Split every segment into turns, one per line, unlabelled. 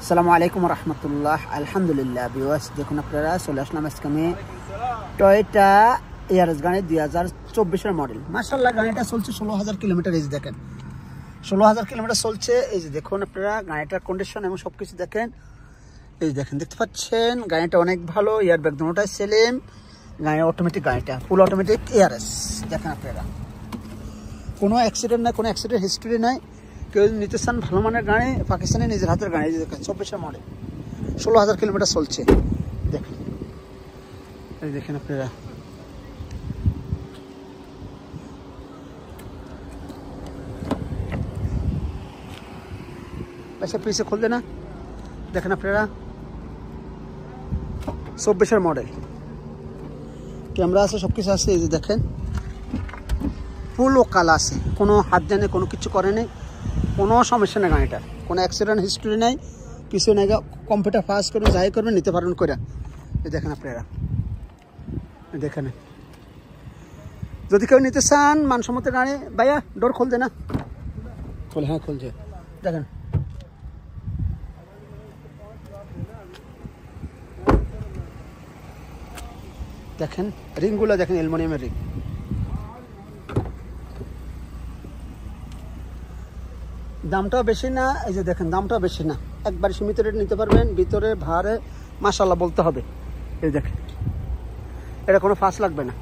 আসসালামু আলাইকুম রহমতুল্লাহ। আলহামদুলিল্লাহ ভিউয়ার্স, দেখুন আপনারা চলে আসলাম আজকে আমি টয়োটা ইয়ারিস গাড়ি 2024 মডেল। মাশাআল্লাহ গাড়িটা চলছে 16,000 কিলোমিটার। এই যে দেখেন 16,000 কিলোমিটার চলছে। এই যে দেখুন আপনারা গাড়িটার কন্ডিশন এবং সব কিছু দেখেন। এই যে দেখেন, দেখতে পাচ্ছেন গাড়িটা অনেক ভালো। এয়ার ব্যাগ দুটোটাই সেলিম। গাড়ি অটোমেটিক, গাড়িটা ফুল অটোমেটিক ইয়ারিস। দেখেন আপনারা কোনো অ্যাক্সিডেন্ট নাই, কোনো অ্যাক্সিডেন্ট হিস্ট্রি নাই। কেউ নিতে চান ভালো মানের গাড়ি, পাকিস্তানি নিজের হাতের গাড়ি। দেখেন 24 মডেল, 16,000 কিলোমিটার চলছে। দেখেন এই দেখেন আপনারা पैसे पीछे खोल देना। দেখেন আপনারা 24 মডেল, ক্যামেরা আছে, সব কিছু আছে। এই যে দেখেন ফুল ও কালা আছে, কোনো হাত জানে কোনো কিছু করে নেই, কোনো সমস্যা নেই। গাড়িটা কোনো অ্যাক্সিডেন্ট হিস্ট্রি নাই, কিছু নেই। কম্পিউটার পাস করবেন, যাই করবেন নিতে পারবেন করে। এই দেখেন আপনারা, দেখেন যদি কেউ নিতে চান মানসম্মত গাড়ি, ভাইয়া ডোর খুলতে না, খোল, হ্যাঁ খুলছে। দেখেন দেখেন রিংগুলো দেখেন, অ্যালুমিনিয়ামের রিং। দামটাও বেশি না। এই যে দেখেন দামটাও বেশি না, একবার সীমিত রেট নিতে পারবেন। ভিতরে ভাড়ে মাশাআল্লাহ বলতে হবে। এই দেখেন এটা কোনো ফাঁস লাগবে না।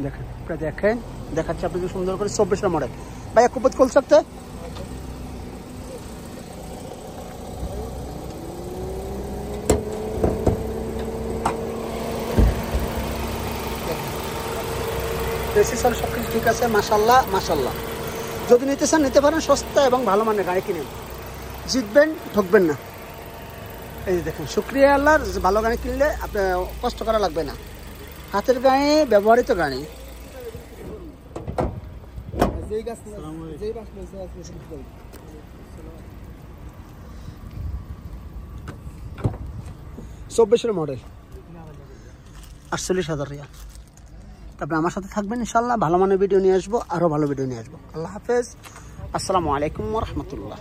দেখেন আপনারা দেখেন, দেখাচ্ছে আপনাদের সুন্দর করে। 24 মডেল। ভাইয়া কুপত खोल सकते हैं? রেজিস্ট্রেশন সব কিছু ঠিক আছে। মাশাআল্লাহ মাশাআল্লাহ। যদি নিতে চান নিতে পারেন, সস্তা এবং ভালো মানের গাড়ি কিনেন, জিতবেন, ঠকবেন না। এই যে দেখেন, শুক্রিয়া আল্লাহর, ভালো গাড়ি কিনলে আপনার কষ্ট করা লাগবে না। হাতের গাড়ি, ব্যবহৃত গাড়ি। 24 মডেল, 48,000 রিয়াল। তারপরে আমার সাথে থাকবেন ইনশাআল্লাহ। ভালো মানের ভিডিও নিয়ে আসবো, আরও ভালো ভিডিও নিয়ে আসবো। আল্লাহ হাফেজ, আসসালামু আলাইকুম ওয়া রাহমাতুল্লাহ।